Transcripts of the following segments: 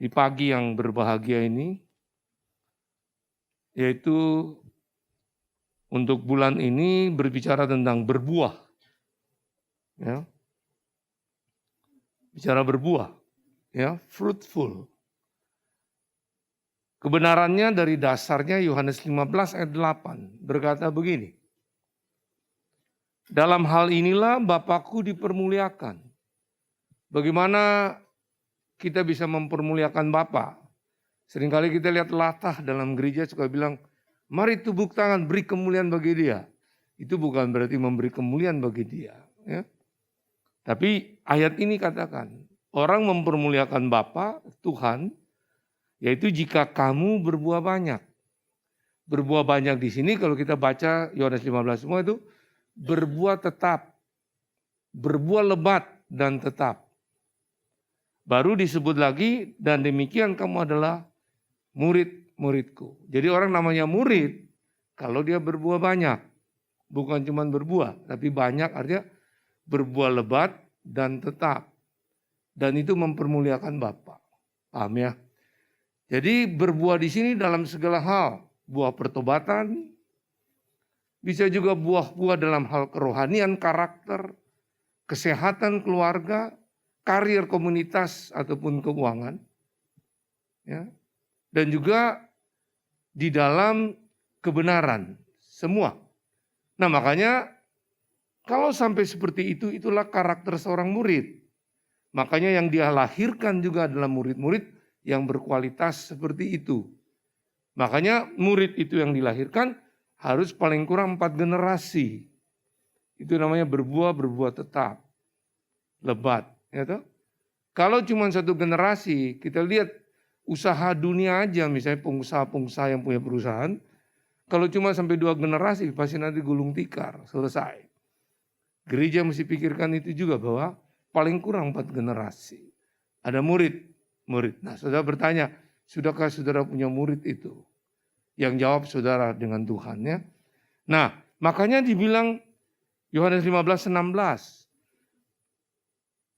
di pagi yang berbahagia ini, yaitu untuk bulan ini berbicara tentang berbuah. Ya. Bicara berbuah, ya, fruitful. Kebenarannya dari dasarnya Yohanes 15 ayat 8 berkata begini. Dalam hal inilah Bapakku dipermuliakan. Bagaimana kita bisa mempermuliakan Bapa? Seringkali kita lihat latah dalam gereja suka bilang, mari tepuk tangan beri kemuliaan bagi dia. Itu bukan berarti memberi kemuliaan bagi dia. Ya. Tapi ayat ini katakan, orang mempermuliakan Bapa, Tuhan, yaitu jika kamu berbuah banyak. Berbuah banyak di sini kalau kita baca Yohanes 15 semua itu berbuah tetap, berbuah lebat dan tetap. Baru disebut lagi dan demikian kamu adalah murid-muridku. Jadi orang namanya murid kalau dia berbuah banyak. Bukan cuma berbuah, tapi banyak artinya berbuah lebat dan tetap. Dan itu mempermuliakan Bapa. Paham ya? Jadi berbuah di sini dalam segala hal, buah pertobatan, bisa juga buah-buah dalam hal kerohanian, karakter, kesehatan keluarga, karir komunitas ataupun keuangan, ya, dan juga di dalam kebenaran semua. Nah makanya kalau sampai seperti itu, itulah karakter seorang murid. Makanya yang dia lahirkan juga adalah murid-murid yang berkualitas seperti itu. Makanya murid itu yang dilahirkan harus paling kurang 4 generasi. Itu namanya berbuah tetap, lebat. Ya toh? Kalau cuma 1 generasi, kita lihat usaha dunia aja, misalnya pengusaha-pengusaha yang punya perusahaan, kalau cuma sampai 2 generasi, pasti nanti gulung tikar, selesai. Gereja mesti pikirkan itu juga bahwa paling kurang 4 generasi. Ada murid. Nah, saudara bertanya, sudahkah saudara punya murid itu? Yang jawab saudara dengan Tuhan ya. Nah, makanya dibilang Yohanes 15:16.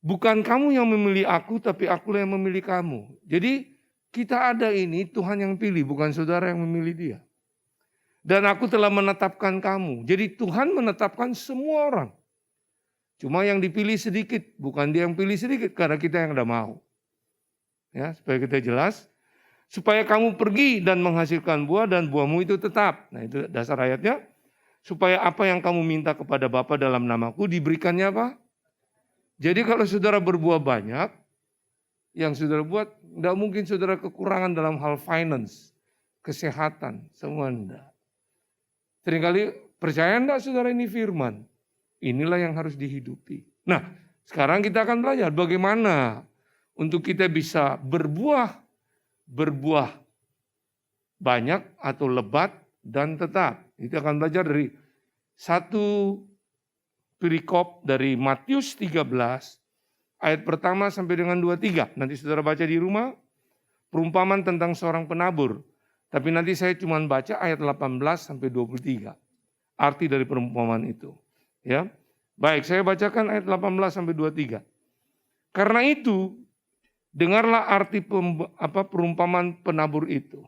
Bukan kamu yang memilih aku, tapi akulah yang memilih kamu. Jadi kita ada ini Tuhan yang pilih, bukan saudara yang memilih dia. Dan aku telah menetapkan kamu. Jadi Tuhan menetapkan semua orang. Cuma yang dipilih sedikit, bukan dia yang pilih sedikit karena kita yang tidak mau. Ya, supaya kita jelas, supaya kamu pergi dan menghasilkan buah dan buahmu itu tetap. Nah, itu dasar ayatnya. Supaya apa yang kamu minta kepada Bapa dalam namaku diberikannya apa? Jadi kalau saudara berbuah banyak, yang saudara buat, tidak mungkin saudara kekurangan dalam hal finance, kesehatan, semua enggak. Seringkali percaya enggak saudara ini firman? Inilah yang harus dihidupi. Nah, sekarang kita akan belajar bagaimana untuk kita bisa berbuah banyak atau lebat dan tetap. Kita akan belajar dari satu perikop dari Matius 13 ayat pertama sampai dengan 23. Nanti saudara baca di rumah perumpamaan tentang seorang penabur. Tapi nanti saya cuma baca ayat 18 sampai 23. Arti dari perumpamaan itu. Ya. Baik, saya bacakan ayat 18 sampai 23. Karena itu, dengarlah arti perumpamaan penabur itu.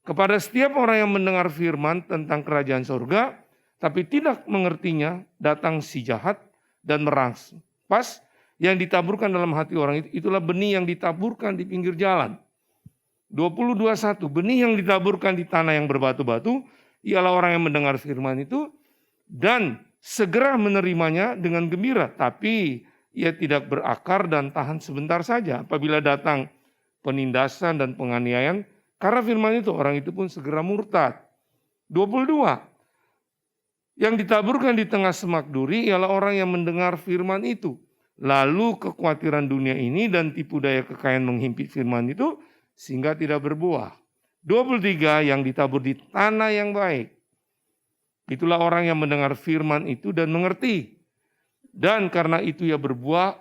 Kepada setiap orang yang mendengar firman tentang kerajaan surga, tapi tidak mengertinya, datang si jahat dan merampas yang ditaburkan dalam hati orang itu. Itulah benih yang ditaburkan di pinggir jalan. 20:21, benih yang ditaburkan di tanah yang berbatu-batu, ialah orang yang mendengar firman itu, dan segera menerimanya dengan gembira, tapi ia tidak berakar dan tahan sebentar saja. Apabila datang penindasan dan penganiayaan, karena firman itu, orang itu pun segera murtad. 22, yang ditaburkan di tengah semak duri ialah orang yang mendengar firman itu. Lalu kekhawatiran dunia ini dan tipu daya kekayaan menghimpit firman itu, sehingga tidak berbuah. 23, yang ditabur di tanah yang baik. Itulah orang yang mendengar firman itu dan mengerti. Dan karena itu ia berbuah,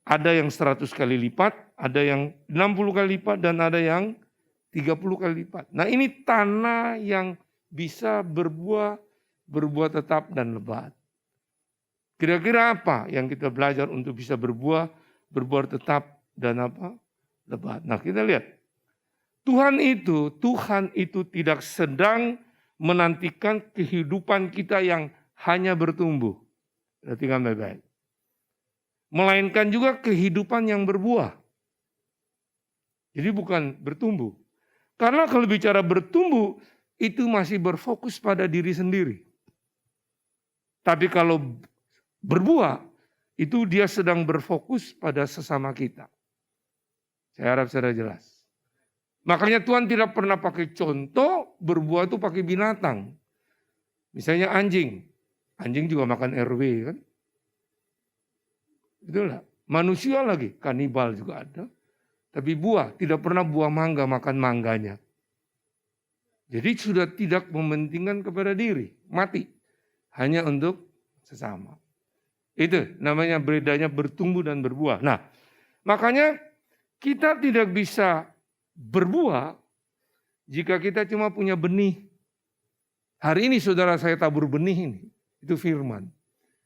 ada yang 100 kali lipat, ada yang 60 kali lipat, dan ada yang 30 kali lipat. Nah ini tanah yang bisa berbuah tetap dan lebat. Kira-kira apa yang kita belajar untuk bisa berbuah tetap dan apa? lebat. Nah, kita lihat. Tuhan itu tidak sedang menantikan kehidupan kita yang hanya bertumbuh. Perhatikan baik-baik. Melainkan juga kehidupan yang berbuah. Jadi bukan bertumbuh. Karena kalau bicara bertumbuh, itu masih berfokus pada diri sendiri. Tapi kalau berbuah, itu dia sedang berfokus pada sesama kita. Saya harap saudara jelas. Makanya Tuhan tidak pernah pakai contoh berbuah itu pakai binatang. Misalnya anjing. Anjing juga makan RW kan. Betul lah. Manusia lagi, kanibal juga ada. Tapi buah, tidak pernah buah mangga makan mangganya. Jadi sudah tidak mementingkan kepada diri. Mati. Hanya untuk sesama. Itu namanya bedanya bertumbuh dan berbuah. Nah, makanya kita tidak bisa berbuah jika kita cuma punya benih. Hari ini saudara saya tabur benih ini. Itu firman.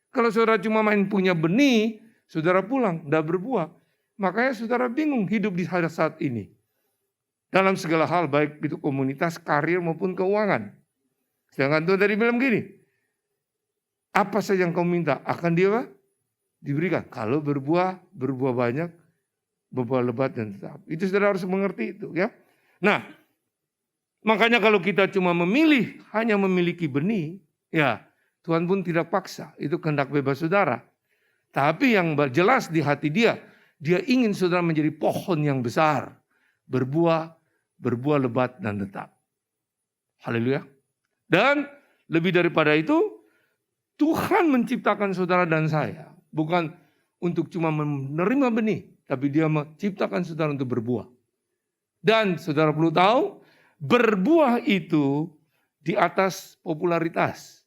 Kalau saudara cuma main punya benih, saudara pulang, tidak berbuah. Makanya saudara bingung hidup di saat ini. Dalam segala hal, baik itu komunitas, karir maupun keuangan. Sedangkan Tuhan tadi bilang gini, apa saja yang kau minta akan dia diberikan. Kalau berbuah banyak, berbuah lebat dan tetap. Itu saudara harus mengerti itu ya. Nah, makanya kalau kita cuma memilih, hanya memiliki benih, ya Tuhan pun tidak paksa. Itu kehendak bebas saudara. Tapi yang jelas di hati dia ingin saudara menjadi pohon yang besar. Berbuah lebat dan tetap. Haleluya. Dan lebih daripada itu, Tuhan menciptakan saudara dan saya. Bukan untuk cuma menerima benih. Tapi dia menciptakan saudara untuk berbuah. Dan saudara perlu tahu, berbuah itu di atas popularitas.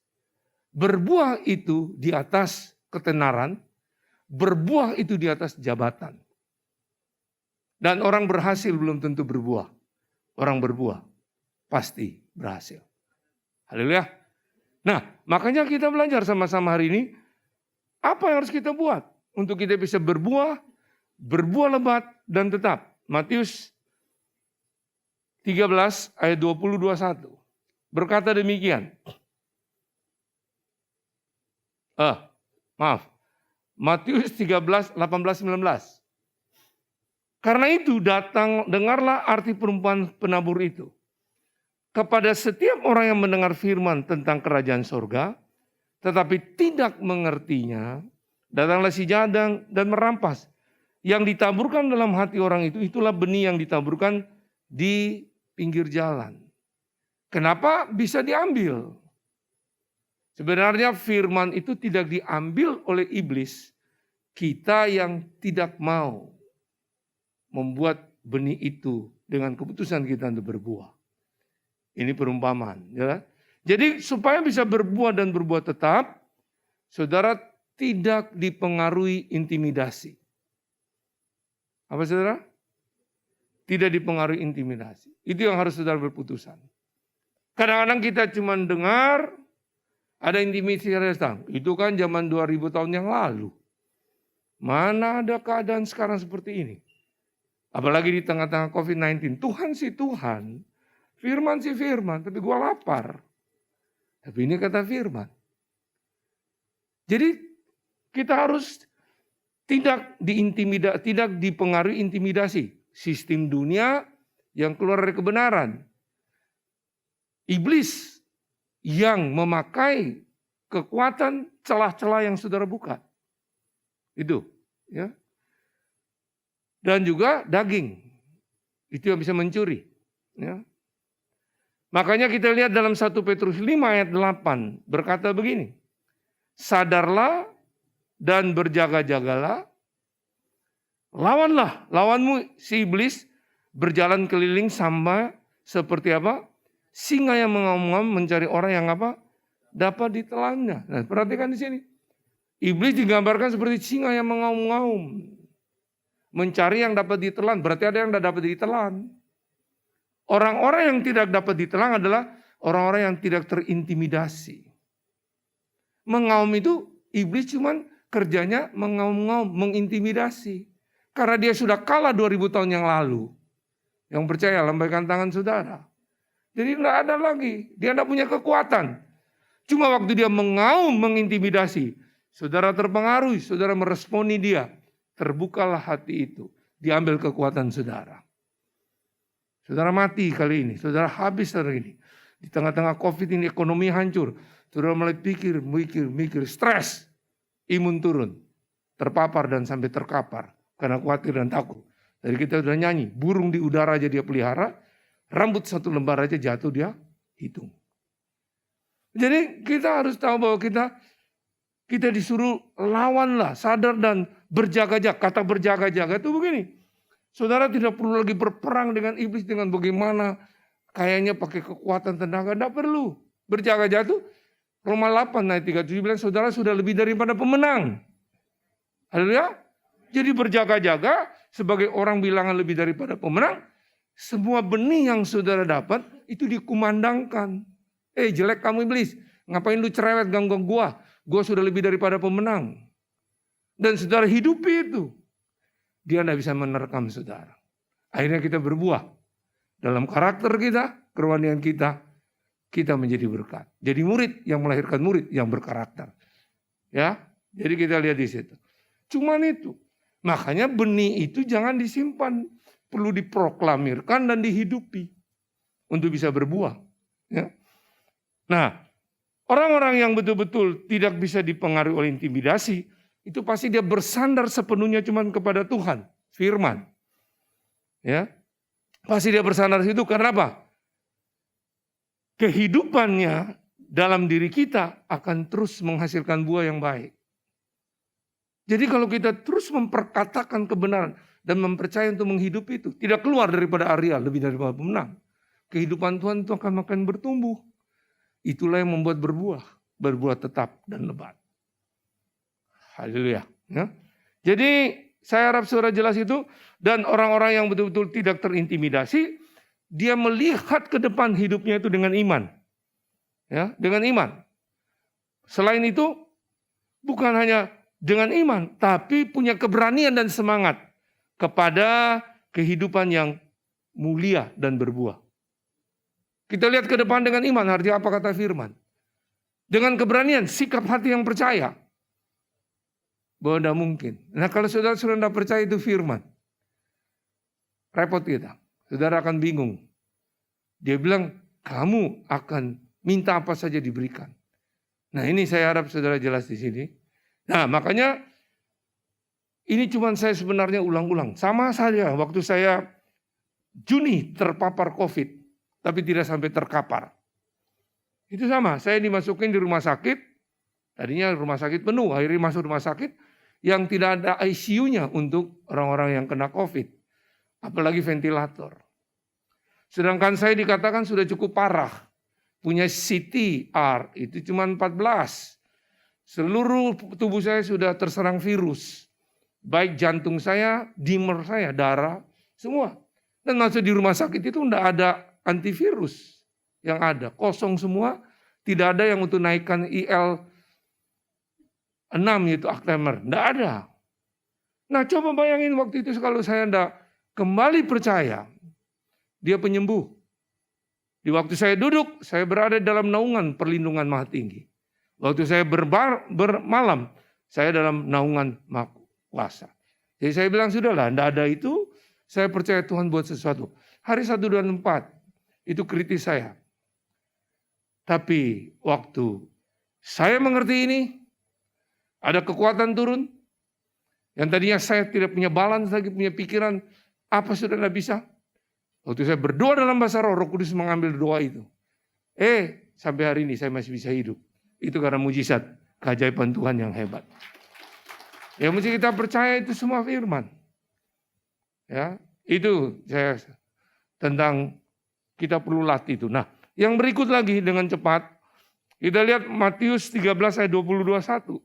Berbuah itu di atas ketenaran. Berbuah itu di atas jabatan. Dan orang berhasil belum tentu berbuah. Orang berbuah pasti berhasil. Haleluya. Nah, makanya kita belajar sama-sama hari ini. Apa yang harus kita buat untuk kita bisa berbuah lebat dan tetap. Matius 13 ayat 20-21. Berkata demikian. Matius 13, 18-19. Karena itu dengarlah arti perumpamaan penabur itu. Kepada setiap orang yang mendengar firman tentang kerajaan sorga, tetapi tidak mengertinya, datanglah si jadang dan merampas. Yang ditaburkan dalam hati orang itu, itulah benih yang ditaburkan di pinggir jalan. Kenapa bisa diambil? Sebenarnya firman itu tidak diambil oleh iblis. Kita yang tidak mau membuat benih itu dengan keputusan kita untuk berbuah. Ini perumpamaan. Ya. Jadi supaya bisa berbuah dan berbuah tetap, saudara tidak dipengaruhi intimidasi. Apa saudara? Tidak dipengaruhi intimidasi. Itu yang harus saudara berputusan. Kadang-kadang kita cuma dengar ada intimidasi datang. Itu kan zaman 2000 tahun yang lalu. Mana ada keadaan sekarang seperti ini? Apalagi di tengah-tengah COVID-19. Tuhan sih Tuhan. Firman sih firman. Tapi gua lapar. Tapi ini kata firman. Jadi kita harus tidak dipengaruhi intimidasi. Sistem dunia yang keluar dari kebenaran. Iblis yang memakai kekuatan celah-celah yang saudara buka. Itu. Ya. Dan juga daging. Itu yang bisa mencuri. Ya. Makanya kita lihat dalam 1 Petrus 5 ayat 8. Berkata begini. Sadarlah dan berjaga-jagalah. Lawanmu si iblis berjalan keliling sama seperti apa? Singa yang mengaum-ngaum mencari orang yang apa? Dapat ditelannya. Nah, perhatikan di sini. Iblis digambarkan seperti singa yang mengaum-ngaum. Mencari yang dapat ditelan. Berarti ada yang tidak dapat ditelan. Orang-orang yang tidak dapat ditelan adalah orang-orang yang tidak terintimidasi. Mengaum itu iblis cuman kerjanya mengaum-ngaum, mengintimidasi. Karena dia sudah kalah 2000 tahun yang lalu. Yang percaya lambaikan tangan saudara. Jadi tidak ada lagi. Dia tidak punya kekuatan. Cuma waktu dia mengaum, mengintimidasi. Saudara terpengaruhi, saudara meresponi dia. Terbukalah hati itu. Diambil kekuatan saudara. Saudara mati kali ini. Saudara habis hari ini. Di tengah-tengah COVID ini ekonomi hancur. Saudara mulai mikir, stres. Imun turun. Terpapar dan sampai terkapar. Karena khawatir dan takut. Dari kita sudah nyanyi, burung di udara aja dia pelihara, rambut satu lembar aja jatuh dia hitung. Jadi kita harus tahu bahwa kita disuruh lawanlah, sadar dan berjaga-jaga. Kata berjaga-jaga itu begini, saudara tidak perlu lagi berperang dengan iblis dengan bagaimana kayaknya pakai kekuatan tenaga, tidak perlu. Berjaga-jaga itu Roma 8 ayat 37 bilang saudara sudah lebih daripada pemenang. Haleluya. Jadi berjaga-jaga sebagai orang bilangan lebih daripada pemenang. Semua benih yang saudara dapat itu dikumandangkan. Jelek kamu iblis. Ngapain lu cerewet ganggu gua? Gua sudah lebih daripada pemenang. Dan saudara hidupi itu. Dia tidak bisa menerkam saudara. Akhirnya kita berbuah. Dalam karakter kita, kerohanian kita menjadi berkat. Jadi murid yang melahirkan murid yang berkarakter. Ya, jadi kita lihat di situ. Cuman itu. Makanya benih itu jangan disimpan, perlu diproklamirkan dan dihidupi untuk bisa berbuah. Ya. Nah, orang-orang yang betul-betul tidak bisa dipengaruhi oleh intimidasi, itu pasti dia bersandar sepenuhnya cuma kepada Tuhan, firman. Ya, pasti dia bersandar situ karena apa? Kehidupannya dalam diri kita akan terus menghasilkan buah yang baik. Jadi kalau kita terus memperkatakan kebenaran dan mempercayai untuk menghidupi itu, tidak keluar daripada area lebih daripada pemenang. Kehidupan Tuhan itu akan makin bertumbuh. Itulah yang membuat berbuah tetap dan lebat. Haleluya. Ya. Jadi saya harap saudara jelas itu, dan orang-orang yang betul-betul tidak terintimidasi, dia melihat ke depan hidupnya itu dengan iman. Ya, dengan iman. Selain itu, bukan hanya dengan iman, tapi punya keberanian dan semangat kepada kehidupan yang mulia dan berbuah. Kita lihat ke depan dengan iman, artinya apa kata firman? Dengan keberanian, sikap hati yang percaya. Bahwa tidak mungkin. Nah kalau saudara sudah tidak percaya itu firman, repot kita. Saudara akan bingung. Dia bilang, kamu akan minta apa saja diberikan. Nah ini saya harap saudara jelas di sini. Nah makanya ini cuma saya sebenarnya ulang-ulang. Sama saja waktu saya Juni terpapar COVID. Tapi tidak sampai terkapar. Itu sama, saya dimasukin di rumah sakit. Tadinya rumah sakit penuh, akhirnya masuk rumah sakit. Yang tidak ada ICU-nya untuk orang-orang yang kena COVID. Apalagi ventilator. Sedangkan saya dikatakan sudah cukup parah. Punya CTR, itu cuma 14. Seluruh tubuh saya sudah terserang virus. Baik jantung saya, dimer saya, darah, semua. Dan masuk di rumah sakit itu tidak ada antivirus yang ada. Kosong semua, tidak ada yang untuk naikkan IL-6 yaitu Actemra. Tidak ada. Nah coba bayangin waktu itu kalau saya tidak kembali percaya, dia penyembuh. Di waktu saya duduk, saya berada dalam naungan perlindungan Maha Tinggi. Waktu saya bermalam, saya dalam naungan Maha Kuasa. Jadi saya bilang, sudahlah, tidak ada itu, saya percaya Tuhan buat sesuatu. Hari 1, 2, 4, itu kritis saya. Tapi waktu saya mengerti ini, ada kekuatan turun, yang tadinya saya tidak punya balance lagi, punya pikiran, apa sudah tidak bisa. Waktu saya berdoa dalam bahasa roh, Roh Kudus mengambil doa itu. Sampai hari ini saya masih bisa hidup. Itu karena mujizat, keajaiban Tuhan yang hebat. Ya mesti kita percaya itu semua firman. Ya, itu saya tentang kita perlu latih itu. Nah, yang berikut lagi dengan cepat, kita lihat Matius 13 ayat 22-1.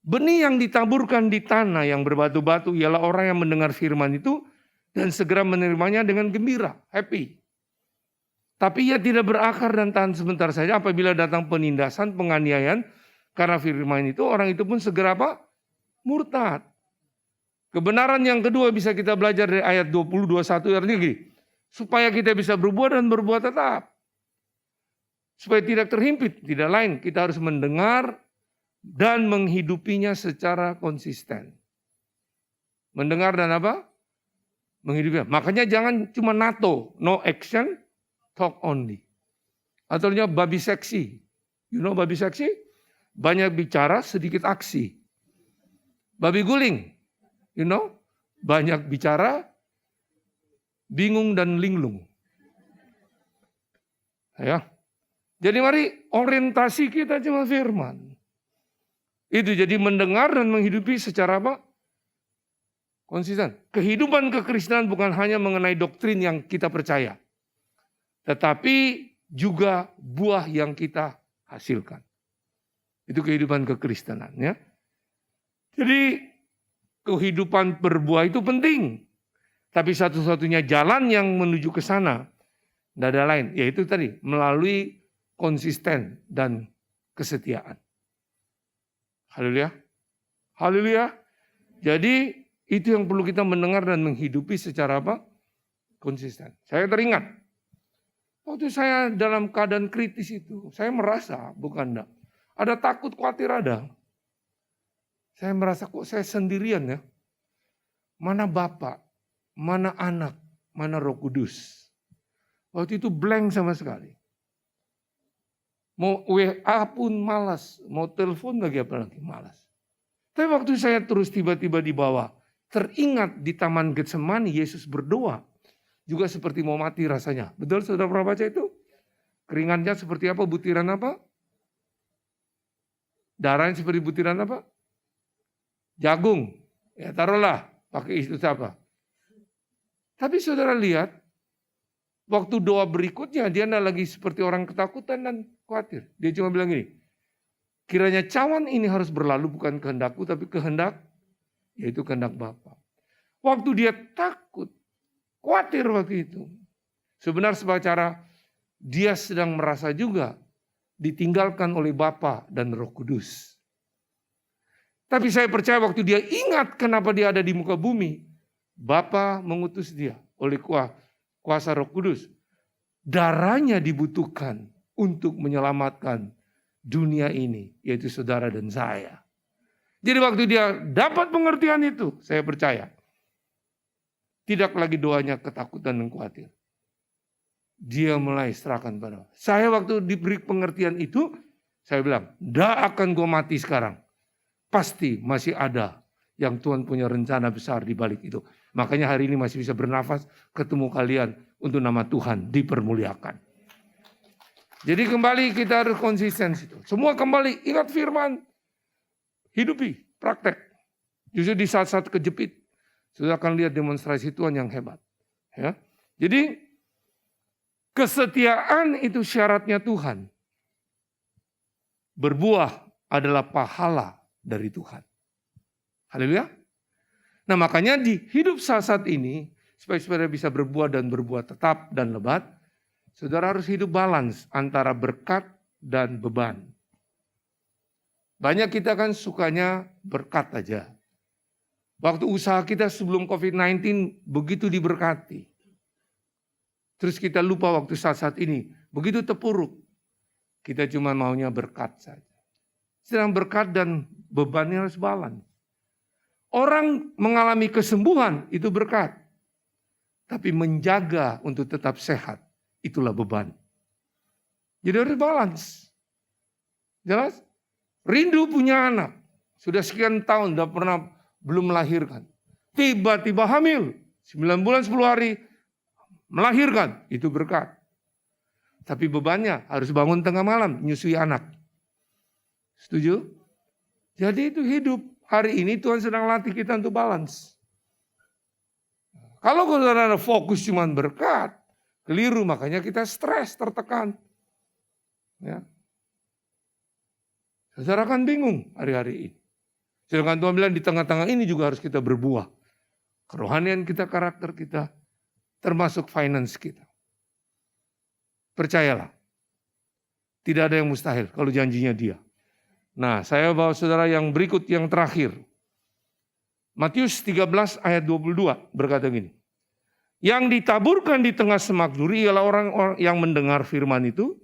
Benih yang ditaburkan di tanah yang berbatu-batu ialah orang yang mendengar firman itu dan segera menerimanya dengan gembira, happy. Tapi ia tidak berakar dan tahan sebentar saja. Apabila datang penindasan, penganiayaan karena firman itu, orang itu pun segera apa? Murtad. Kebenaran yang kedua bisa kita belajar dari ayat 20-21 artinya gini. Supaya kita bisa berbuat dan berbuat tetap. Supaya tidak terhimpit, tidak lain. Kita harus mendengar dan menghidupinya secara konsisten. Mendengar dan apa? Menghidupinya. Makanya jangan cuma NATO, no action, talk only. Ataunya babi seksi. You know babi seksi? Banyak bicara, sedikit aksi. Babi guling. You know? Banyak bicara, bingung dan linglung. Ya. Jadi mari orientasi kita cuma firman. Itu jadi mendengar dan menghidupi secara apa? Konsisten. Kehidupan kekristenan bukan hanya mengenai doktrin yang kita percaya. Tetapi juga buah yang kita hasilkan. Itu kehidupan kekristenan ya. Jadi kehidupan berbuah itu penting. Tapi satu-satunya jalan yang menuju ke sana tidak ada lain. Yaitu tadi melalui konsisten dan kesetiaan. Haleluya. Haleluya. Jadi itu yang perlu kita mendengar dan menghidupi secara apa? Konsisten. Saya teringat. Waktu saya dalam keadaan kritis itu. Saya merasa, bukan enggak. Ada takut, khawatir ada. Saya merasa kok saya sendirian ya. Mana Bapak, mana Anak, mana Roh Kudus. Waktu itu blank sama sekali. Mau WA pun malas, mau telepon lagi apalagi malas. Tapi waktu saya terus tiba-tiba di bawah, teringat di Taman Getsemani Yesus berdoa. Juga seperti mau mati rasanya. Betul saudara pernah baca itu? Keringatnya seperti apa, butiran apa? Darahnya seperti butiran apa? Jagung. Ya taruhlah, pakai itu apa. Tapi saudara lihat, waktu doa berikutnya dia tidak lagi seperti orang ketakutan dan khawatir. Dia cuma bilang gini, kiranya cawan ini harus berlalu bukan kehendakku tapi kehendak, yaitu kehendak Bapa. Waktu dia takut, khawatir waktu itu. Sebenarnya secara dia sedang merasa juga ditinggalkan oleh Bapa dan Roh Kudus. Tapi saya percaya waktu dia ingat kenapa dia ada di muka bumi, Bapa mengutus dia oleh kuasa Roh Kudus. Darahnya dibutuhkan untuk menyelamatkan dunia ini, yaitu saudara dan saya. Jadi waktu dia dapat pengertian itu, saya percaya, tidak lagi doanya ketakutan dan khawatir. Dia mulai serahkan pada Allah. Saya waktu diberi pengertian itu, saya bilang, tidak akan gue mati sekarang. Pasti masih ada yang Tuhan punya rencana besar di balik itu. Makanya hari ini masih bisa bernafas, ketemu kalian untuk nama Tuhan dipermuliakan. Jadi kembali kita harus konsisten situ. Semua kembali ingat firman, hidupi, praktek. Justru di saat-saat kejepit, sudah akan lihat demonstrasi Tuhan yang hebat. Ya. Jadi kesetiaan itu syaratnya Tuhan. Berbuah adalah pahala dari Tuhan. Haleluya. Nah makanya di hidup saat ini, supaya saudara bisa berbuah dan berbuah tetap dan lebat, saudara harus hidup balance antara berkat dan beban. Banyak kita kan sukanya berkat aja. Waktu usaha kita sebelum COVID-19 begitu diberkati. Terus kita lupa waktu saat-saat ini, begitu terpuruk. Kita cuma maunya berkat saja. Sedang berkat dan bebannya harus balance. Orang mengalami kesembuhan itu berkat. Tapi menjaga untuk tetap sehat, itulah beban. Jadi harus balance. Jelas? Rindu punya anak. Sudah sekian tahun belum melahirkan. Tiba-tiba hamil. 9 bulan 10 hari melahirkan. Itu berkat. Tapi bebannya harus bangun tengah malam nyusui anak. Setuju? Jadi itu hidup. Hari ini Tuhan sedang latih kita untuk balance. Kalau saudara fokus cuma berkat, keliru, makanya kita stres, tertekan. Ya. Saudara kan bingung hari-hari ini. Sedangkan Tuhan bilang di tengah-tengah ini juga harus kita berbuah. Kerohanian kita, karakter kita, termasuk finance kita. Percayalah, tidak ada yang mustahil kalau janjinya Dia. Nah, saya bawa saudara yang berikut, yang terakhir. Matius 13 ayat 22 berkata gini. Yang ditaburkan di tengah semak duri ialah orang-orang yang mendengar firman itu,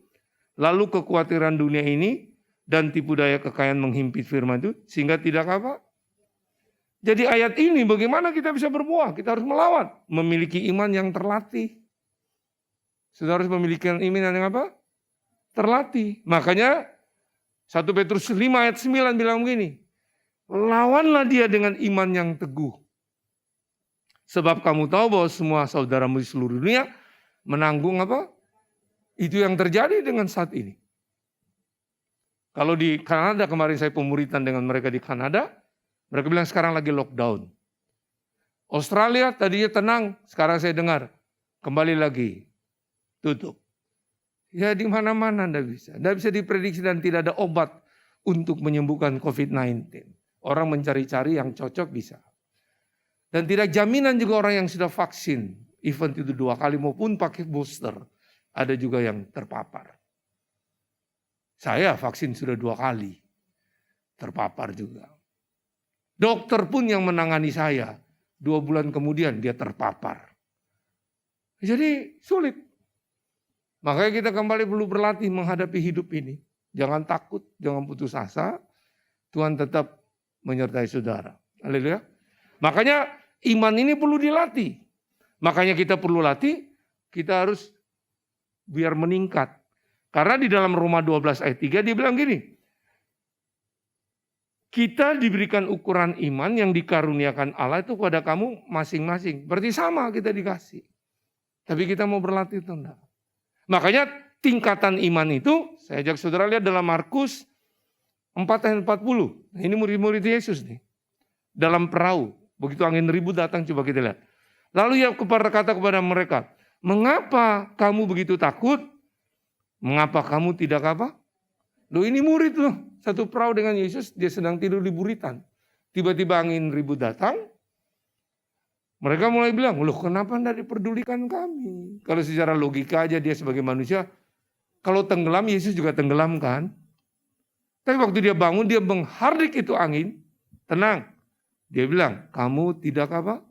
lalu kekhawatiran dunia ini dan tipu daya kekayaan menghimpit firman itu, sehingga tidak apa? Jadi ayat ini bagaimana kita bisa berbuah? Kita harus melawan, memiliki iman yang terlatih. Saudara harus memiliki iman yang apa? Terlatih. Makanya 1 Petrus 5 ayat 9 bilang begini, lawanlah dia dengan iman yang teguh. Sebab kamu tahu bahwa semua saudaramu di seluruh dunia menanggung apa? Itu yang terjadi dengan saat ini. Kalau di Kanada, kemarin saya pemuritan dengan mereka di Kanada, mereka bilang sekarang lagi lockdown. Australia tadinya tenang, sekarang saya dengar kembali lagi tutup. Ya di mana-mana tidak bisa. Tidak bisa diprediksi dan tidak ada obat untuk menyembuhkan COVID-19. Orang mencari-cari yang cocok bisa. Dan tidak jaminan juga orang yang sudah vaksin, even itu 2 kali maupun pakai booster, ada juga yang terpapar. Saya vaksin sudah 2 kali, terpapar juga. Dokter pun yang menangani saya, 2 bulan kemudian dia terpapar. Jadi sulit. Makanya kita kembali perlu berlatih menghadapi hidup ini. Jangan takut, jangan putus asa. Tuhan tetap menyertai saudara. Haleluya. Makanya iman ini perlu dilatih. Makanya kita perlu latih, kita harus biar meningkat. Karena di dalam Roma 12 ayat 3 dia bilang gini, kita diberikan ukuran iman yang dikaruniakan Allah itu kepada kamu masing-masing. Berarti sama kita dikasih. Tapi kita mau berlatih atau enggak. Makanya tingkatan iman itu, saya ajak saudara lihat dalam Markus 4 ayat 40. Ini murid-murid Yesus nih. Dalam perahu. Begitu angin ribut datang, coba kita lihat. Lalu ia berkata kepada mereka, mengapa kamu begitu takut? Mengapa kamu tidak apa? Loh ini murid loh. Satu perahu dengan Yesus, dia sedang tidur di buritan. Tiba-tiba angin ribut datang. Mereka mulai bilang, loh kenapa tidak diperdulikan kami? Kalau secara logika aja dia sebagai manusia, kalau tenggelam Yesus juga tenggelam kan? Tapi waktu dia bangun, dia menghardik itu angin. Tenang. Dia bilang, kamu tidak apa?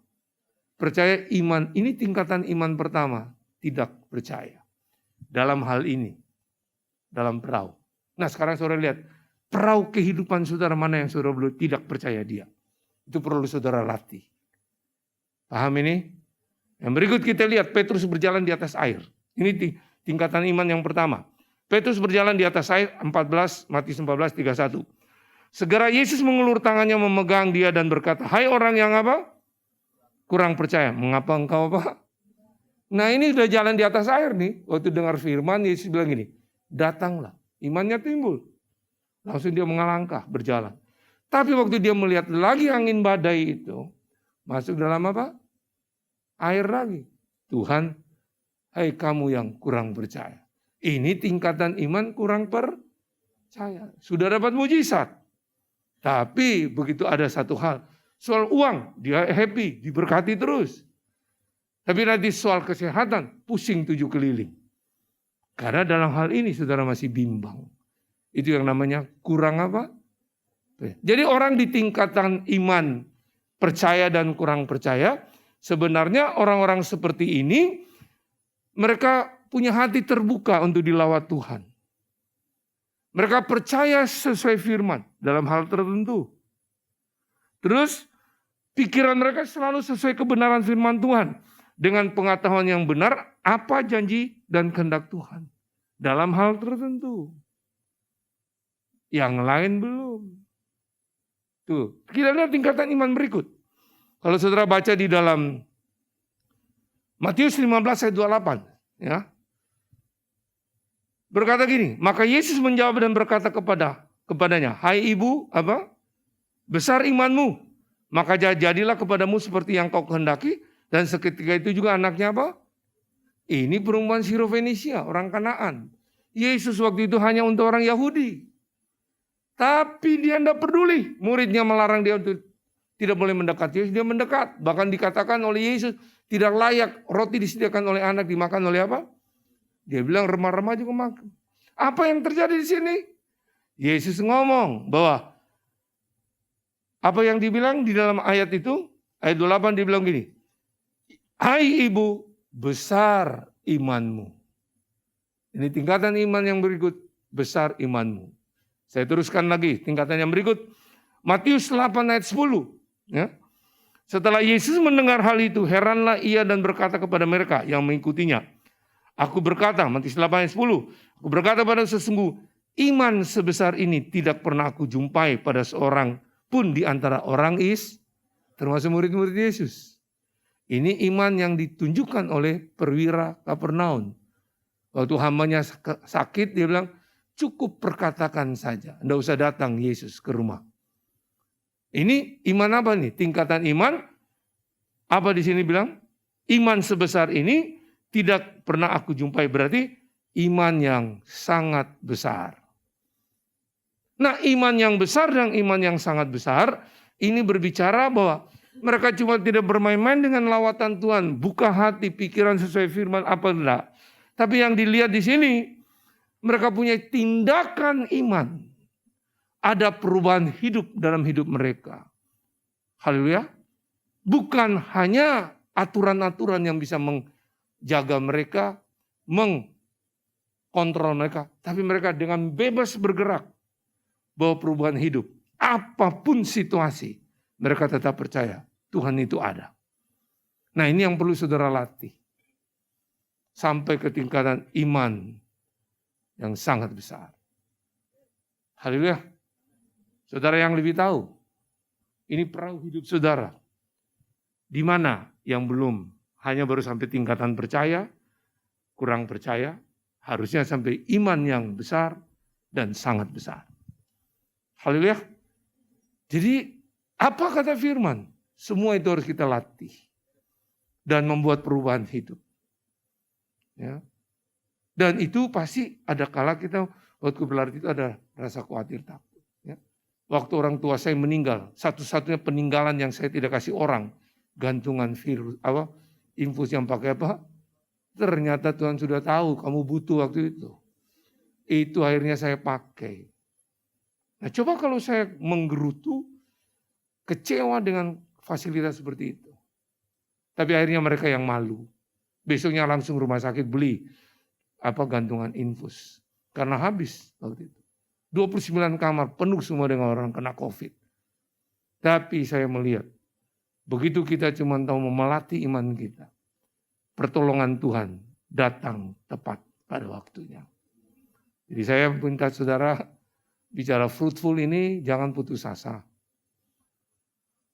Percaya iman. Ini tingkatan iman pertama. Tidak percaya. Dalam hal ini. Dalam perahu. Nah sekarang saudara lihat. Perahu kehidupan saudara mana yang saudara belum tidak percaya dia. Itu perlu saudara latih. Paham ini? Yang berikut kita lihat. Petrus berjalan di atas air. Ini tingkatan iman yang pertama. Petrus berjalan di atas air. 14, Matius 14, 31. Segera Yesus mengulur tangannya memegang dia dan berkata, hai orang yang apa? Kurang percaya. Mengapa engkau apa? Nah ini udah jalan di atas air nih. Waktu dengar firman Yesus bilang gini, datanglah. Imannya timbul. Langsung dia mengalangkah berjalan. Tapi waktu dia melihat lagi angin badai itu, masuk dalam apa? Air lagi. Tuhan, hai kamu yang kurang percaya. Ini tingkatan iman kurang percaya. Sudah dapat mujizat. Tapi begitu ada satu hal, soal uang, dia happy, diberkati terus. Tapi nanti soal kesehatan, pusing 7 keliling. Karena dalam hal ini saudara masih bimbang. Itu yang namanya kurang apa? Jadi orang di tingkatan iman, percaya dan kurang percaya, sebenarnya orang-orang seperti ini, mereka punya hati terbuka untuk dilawat Tuhan. Mereka percaya sesuai firman dalam hal tertentu. Terus pikiran mereka selalu sesuai kebenaran firman Tuhan. Dengan pengetahuan yang benar apa janji dan kehendak Tuhan. Dalam hal tertentu. Yang lain belum. Tuh, kita lihat tingkatan iman berikut. Kalau saudara baca di dalam Matius 15 ayat 28. Ya. Berkata gini, maka Yesus menjawab dan berkata kepadanya, hai ibu, apa? Besar imanmu, maka jadilah kepadamu seperti yang kau kehendaki. Dan seketika itu juga anaknya apa? Ini perempuan Sirofenisia, orang Kanaan. Yesus waktu itu hanya untuk orang Yahudi. Tapi dia tidak peduli. Muridnya melarang dia untuk tidak boleh mendekat. Yesus dia mendekat. Bahkan dikatakan oleh Yesus tidak layak roti disediakan oleh anak dimakan oleh apa? Dia bilang remah-remah juga makan. Apa yang terjadi di sini? Yesus ngomong bahwa Apa yang dibilang di dalam ayat itu? Ayat 28 dibilang gini. Hai ibu, besar imanmu. Ini tingkatan iman yang berikut, besar imanmu. Saya teruskan lagi tingkatan yang berikut. Matius 8 ayat 10. Ya. Setelah Yesus mendengar hal itu, heranlah ia dan berkata kepada mereka yang mengikutinya. Aku berkata, Matius 8 ayat 10. Aku berkata pada sesungguh, iman sebesar ini tidak pernah aku jumpai pada seorang pun di antara orang termasuk murid-murid Yesus. Ini iman yang ditunjukkan oleh perwira Kapernaum. Waktu hambanya sakit, dia bilang, cukup perkatakan saja. Tidak usah datang Yesus ke rumah. Ini iman apa nih? Tingkatan iman, apa di sini bilang? Iman sebesar ini tidak pernah aku jumpai. Berarti iman yang sangat besar. Nah, iman yang besar dan iman yang sangat besar, ini berbicara bahwa mereka cuma tidak bermain-main dengan lawatan Tuhan. Buka hati, pikiran sesuai firman apa enggak. Tapi yang dilihat di sini, mereka punya tindakan iman. Ada perubahan hidup dalam hidup mereka. Haleluya. Bukan hanya aturan-aturan yang bisa menjaga mereka, mengkontrol mereka. Tapi mereka dengan bebas bergerak. Bahwa perubahan hidup. Apapun situasi. Mereka tetap percaya Tuhan itu ada. Nah, ini yang perlu saudara latih. Sampai ke tingkatan iman yang sangat besar. Haleluya. Saudara yang lebih tahu, ini perahu hidup saudara. Di mana yang belum hanya baru sampai tingkatan percaya, kurang percaya, harusnya sampai iman yang besar dan sangat besar. Haleluya. Jadi apa kata firman? Semua itu harus kita latih dan membuat perubahan hidup. Ya. Dan itu pasti ada kala kita waktu berlari itu ada rasa khawatir takut. Ya. Waktu orang tua saya meninggal, satu-satunya peninggalan yang saya tidak kasih orang, gantungan virus infus yang pakai apa? Ternyata Tuhan sudah tahu kamu butuh waktu itu. Itu akhirnya saya pakai. Nah, coba kalau saya menggerutu, kecewa dengan fasilitas seperti itu. Tapi akhirnya mereka yang malu. Besoknya langsung rumah sakit beli gantungan infus. Karena habis waktu itu. 29 kamar penuh semua dengan orang kena COVID. Tapi saya melihat, begitu kita cuma tahu memelatih iman kita, pertolongan Tuhan datang tepat pada waktunya. Jadi saya minta saudara bicara fruitful ini jangan putus asa.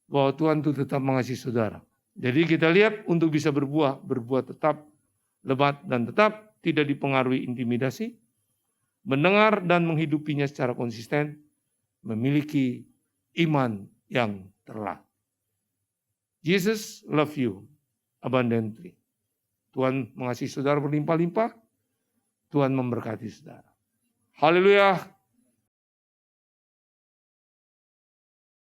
Bahwa Tuhan itu tetap mengasihi saudara. Jadi kita lihat untuk bisa berbuah tetap lebat dan tetap tidak dipengaruhi intimidasi, mendengar dan menghidupinya secara konsisten, memiliki iman yang terlah. Jesus love you abundantly. Tuhan mengasihi saudara berlimpah-limpah, Tuhan memberkati saudara. Haleluya.